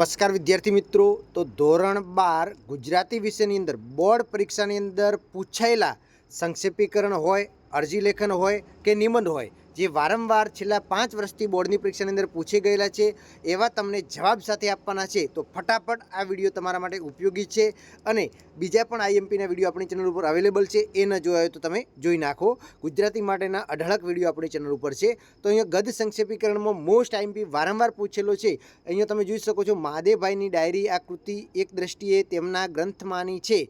નમસ્કાર વિદ્યાર્થી મિત્રો, તો ધોરણ 12 ગુજરાતી વિષયની અંદર બોર્ડ પરીક્ષાની અંદર પૂછાયેલા સંક્ષેપીકરણ હોય, અરજી લેખન હોય કે નિબંધ હોય, જે વારંવાર છેલ્લા 5 વર્ષથી બોર્ડની પરીક્ષાની અંદર પૂછી ગયેલા છે એવા તમને જવાબ સાથે આપવાના છે. તો ફટાફટ આ વિડીયો તમારા માટે ઉપયોગી છે અને બીજા પણ આઈએમપીના વિડીયો આપણી ચેનલ ઉપર અવેલેબલ છે. એ ન જોયા હોય તો તમે જોઈ નાખો. ગુજરાતી માટેના અઢળક વિડીયો આપણી ચેનલ ઉપર છે. તો અહીંયા ગદ્ય સંક્ષેપીકરણમાં મોસ્ટ આઈએમપી વારંવાર પૂછેલો છે. અહીંયા તમે જોઈ શકો છો, મહાદેવભાઈની ડાયરી આ કૃતિ એક દ્રષ્ટિએ તેમના ગ્રંથમાંની છે,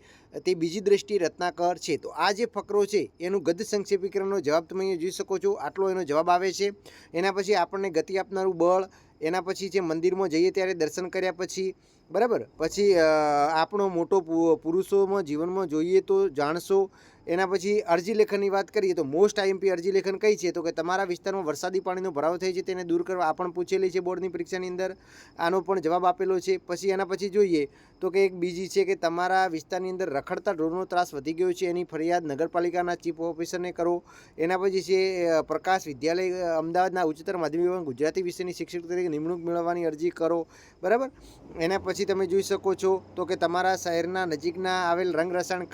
તે બીજી દ્રષ્ટિએ રત્નાકર છે. તો આ જે ફકરો છે એનું ગદ્ય સંક્ષેપીકરણનો જવાબ તમે અહીંયા જોઈ શકો છો. આટલો એનો જવાબ આવે છે. એના પછી આપણને ગતિ આપનારું બળ, એના પછી જે મંદિરમાં જઈએ ત્યારે દર્શન કર્યા પછી, બરાબર, પછી આપણો મોટો પુરુષોમાં જીવનમાં જોઈએ તો જાણશો. એના પછી અરજી લેખનની વાત કરીએ તો મોસ્ટ આઈએમપી અરજી લેખન કઈ છે, તો કે તમારા વિસ્તારમાં વરસાદી પાણીનો ભરાવો થાય છે તેને દૂર કરવા. આ પણ પૂછેલી છે બોર્ડની પરીક્ષાની અંદર, આનો પણ જવાબ આપેલો છે. પછી એના પછી જોઈએ તો કે એક બીજી છે કે તમારા વિસ્તારની અંદર રખડતા ઢોરનો ત્રાસ વધી ગયો છે, એની ફરિયાદ નગરપાલિકાના ચીફ ઓફિસરને કરો. એના પછી છે પ્રકાશ વિદ્યાલય અમદાવાદના ઉચ્ચતર માધ્યમિક ગુજરાતી વિષયની શિક્ષક તરીકે નિમણૂક મેળવવાની અરજી કરો, બરાબર. એના પછી તમે જોઈ શકો છો તો કે તમારા શહેરના નજીકના આવેલ રંગ રસાયણ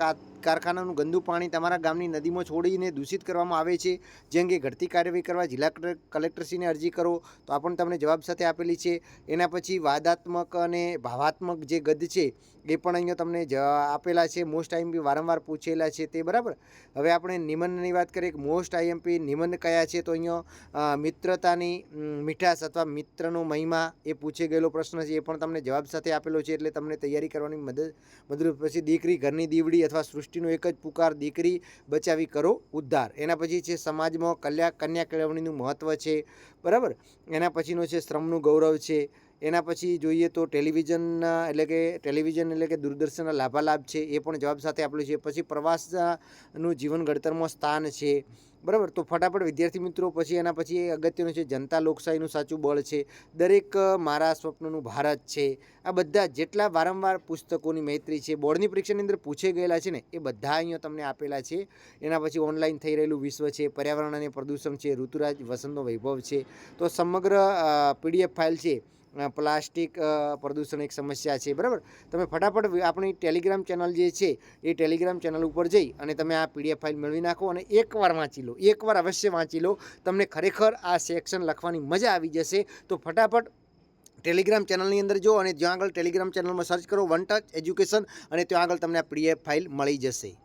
કારખાનાનું ગંદુ પાણી તમારા ગામની નદીમાં છોડીને દૂષિત કરવામાં આવે છે, જે અંગે ઘટતી કાર્યવાહી કરવા જિલ્લા કલેક્ટરશ્રીને અરજી કરો. તો આ પણ તમને જવાબ સાથે આપેલી છે. એના પછી વાદાત્મક અને ભાવાત્મક જે ગદ્ય છે એ પણ અહીંયા તમને આપેલા છે. મોસ્ટ આઈએમપી વારંવાર પૂછેલા છે તે, બરાબર. હવે આપણે નિબંધની વાત કરીએ કે મોસ્ટ આઈએમપી નિબંધ કયા છે, તો અહીંયા મિત્રતાની મીઠાશ અથવા મિત્રનો મહિમા એ પૂછે ગયેલો પ્રશ્ન છે. એ પણ તમને જવાબ સાથે આપેલો છે, એટલે તમને તૈયારી કરવાની મદદ. પછી દીકરી ઘરની દીવડી અથવા સૃષ્ટિનો એક જ પુકાર, દીકરી બચાવી કરો ઉદ્ધાર. એના પછી છે સમાજમાં કન્યા કેળવણીનું મહત્ત્વ છે, બરાબર. એના પછીનો છે શ્રમનું ગૌરવ છે. એના પછી જોઈએ તો ટેલિવિઝન એટલે કે દૂરદર્શનના લાભાલાભ છે, એ પણ જવાબ સાથે આપેલું છે. પછી પ્રવાસનું જીવન ઘડતરમાં સ્થાન છે, બરાબર. તો ફટાફટ વિદ્યાર્થી મિત્રો, પછી એના પછી અગત્યનું છે જનતા લોકશાહીનું સાચું બળ છે, દરેક મારા સ્વપ્નનું ભારત છે. આ બધા જેટલા વારંવાર પુસ્તકોની મૈત્રી છે, બોર્ડની પરીક્ષાની અંદર પૂછે ગયેલા છે ને, એ બધા અહીંયા તમને આપેલા છે. એના પછી ઓનલાઈન થઈ રહેલું વિશ્વ છે, પર્યાવરણ અને પ્રદૂષણ છે, ઋતુરાજ વસંતનો વૈભવ છે. તો સમગ્ર પીડીએફ ફાઇલ છે, પ્લાસ્ટિક પ્રદૂષણ એક સમસ્યા છે, બરાબર. તમે ફટાફટ આપણી ટેલિગ્રામ ચેનલ જે છે એ ટેલિગ્રામ ચેનલ ઉપર જઈ અને તમે આ પીડીએફ ફાઇલ મેળવી નાખો અને એકવાર વાંચી લો, એકવાર અવશ્ય વાંચી લો. તમને ખરેખર આ સેક્શન લખવાની મજા આવી જશે. તો ફટાફટ ટેલિગ્રામ ચેનલની અંદર જો અને જ્યાં આગળ ટેલિગ્રામ ચેનલમાં સર્ચ કરો વન ટચ એજ્યુકેશન, અને ત્યાં આગળ તમને આ પીડીએફ ફાઇલ મળી જશે.